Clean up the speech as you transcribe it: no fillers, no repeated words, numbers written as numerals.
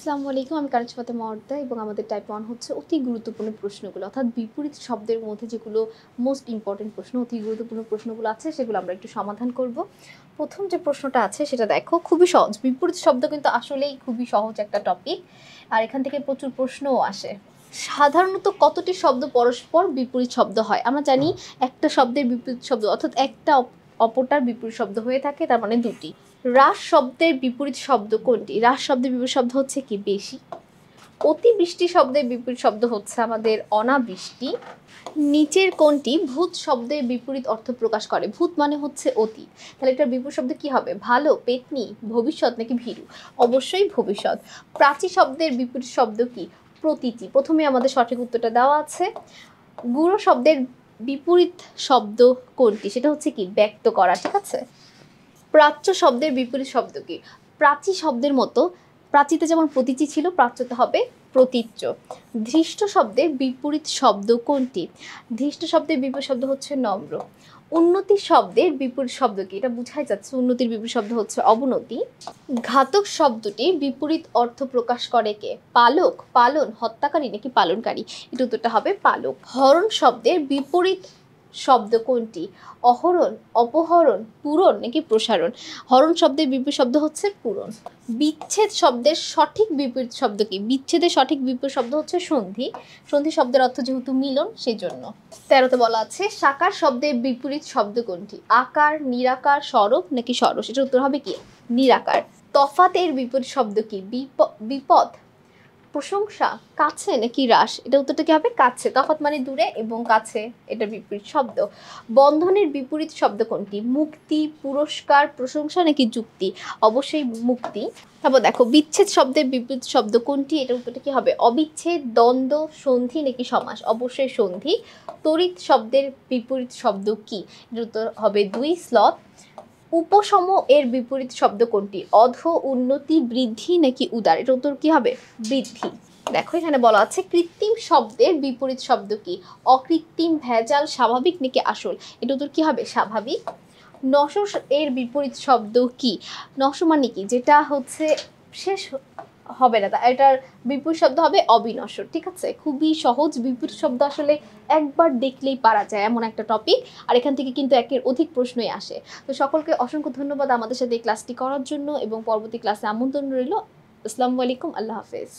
আসসালামু আলাইকুম, আমি কারিজ ফাতেমা অর্দা এবং আমাদের টাইপ 1 হচ্ছে অতি গুরুত্বপূর্ণ প্রশ্নগুলো, অর্থাৎ বিপরীত শব্দের মধ্যে যেগুলো মোস্ট ইম্পর্টেন্ট প্রশ্ন, অতি গুরুত্বপূর্ণ প্রশ্নগুলো আছে সেগুলো আমরা একটু সমাধান করব। প্রথম যে প্রশ্নটা আছে সেটা দেখো, খুবই সহজ। বিপরীত শব্দ কিন্তু আসলেই খুবই সহজ একটা টপিক, আর এখান থেকে প্রচুর প্রশ্নও আসে। সাধারণত কতটি শব্দ পরস্পর বিপরীত শব্দ হয়? আমরা জানি একটা শব্দের বিপরীত শব্দ অর্থাৎ একটা অপরটার বিপরীত শব্দ হয়ে থাকে, তার মানে দুটি। হ্রাস শব্দের বিপরীত শব্দ কোনটি? হ্রাস শব্দের বিপরীত শব্দ হচ্ছে কি? বেশি। অতিবৃষ্টি শব্দের বিপরীত শব্দ হচ্ছে আমাদের অনাবৃষ্টি। নিচের কোনটি ভূত শব্দের বিপরীত অর্থ প্রকাশ করে? ভূত মানে হচ্ছে অতীত, তাহলে এটার বিপরীত শব্দ কি হবে? ভালো, পেতনি, ভবিষ্যৎ নাকি ভীরু? অবশ্যই ভবিষ্যৎ। প্রাচী শব্দের বিপরীত শব্দ কি? প্রতীচী। প্রথমে আমাদের সঠিক উত্তরটা দেওয়া আছে। গুরু শব্দের বিপরীত শব্দ কোনটি? সেটা হচ্ছে কি? ব্যক্ত করা। ঠিক আছে। প্রাচ্য শব্দের বিপরীত শব্দ কি? প্রাচী শব্দের মতো, প্রাচীতে যেমন প্রতীচী ছিল, প্রাচ্যতে হবে প্রতীচ্য। ধৃষ্ট শব্দের বিপরীত শব্দ কোনটি? ধৃষ্ট শব্দের বিপরীত শব্দ হচ্ছে নম্র। উন্নতি শব্দের বিপরীত শব্দ কি? এটা বুঝাই যাচ্ছে উন্নতির বিপরীত শব্দ হচ্ছে অবনতি। ঘাতক শব্দটির বিপরীত অর্থ প্রকাশ করে কে? পালক, পালন, হত্যাকারী নাকি পালনকারী? এটা উত্তরটা হবে পালক। হরণ শব্দের বিপরীত শব্দ কোনটি? অহরণ, অপহরণ, পূরণ নাকি প্রসারণ? হরণ শব্দের বিপরীত শব্দ হচ্ছে পূরণ। বিচ্ছেদ শব্দের সঠিক বিপরীত শব্দ কি? বিচ্ছেদের সঠিক বিপরীত শব্দ হচ্ছে সন্ধি। সন্ধি শব্দের অর্থ যেহেতু মিলন, সেই জন্য। 13তে বলা আছে সাকার শব্দের বিপরীত শব্দ কোনটি? আকার, নিরাকার, সরব নাকি সরস? এটার উত্তর হবে কি? নিরাকার। তফাতের বিপরীত শব্দ কি? বিপদ, প্রশংসা, কাছে নাকি হ্রাস? এটা উত্তরটা কি হবে? কাছে। তফাৎ মানে দূরে এবং কাছে এটার বিপরীত শব্দ। বন্ধনের বিপরীত শব্দ কোনটি? মুক্তি, পুরস্কার, প্রশংসা নাকি যুক্তি? অবশ্যই মুক্তি। তারপর দেখো, বিচ্ছেদ শব্দের বিপরীত শব্দ কোনটি? এটার উত্তরটা কি হবে? অবিচ্ছেদ, দ্বন্দ্ব, সন্ধি নাকি সমাস? অবশ্যই সন্ধি। তড়িৎ শব্দের বিপরীত শব্দ কি? এটার উত্তর হবে 2, স্লথ। উপশম এর বিপরীত শব্দ কোনটি? অধ, উন্নতি, বৃদ্ধি নাকি উদার? এর উত্তর কি হবে? বৃদ্ধি। দেখো এখানে বলা আছে কৃত্রিম শব্দের বিপরীত শব্দ কি? অকৃত্রিম, ভেজাল, স্বাভাবিক নাকি আসল? এর উত্তর কি হবে? স্বাভাবিক। নশ্বর এর বিপরীত শব্দ কি? নশ্বর মানে কি? যেটা হচ্ছে শেষ হবে না, এটার বিপরীত শব্দ হবে অবিনশ্বর। ঠিক আছে, খুবই সহজ। বিপরীত শব্দ আসলে একবার দেখলেই পারা যায় এমন একটা টপিক, আর এখান থেকে কিন্তু একের অধিক প্রশ্নই আসে। তো সকলকে অসংখ্য ধন্যবাদ আমাদের সাথে এই ক্লাসটি করার জন্য, এবং পরবর্তী ক্লাসে আমন্ত্রণ রইল। আসসালামু আলাইকুম, আল্লাহ হাফেজ।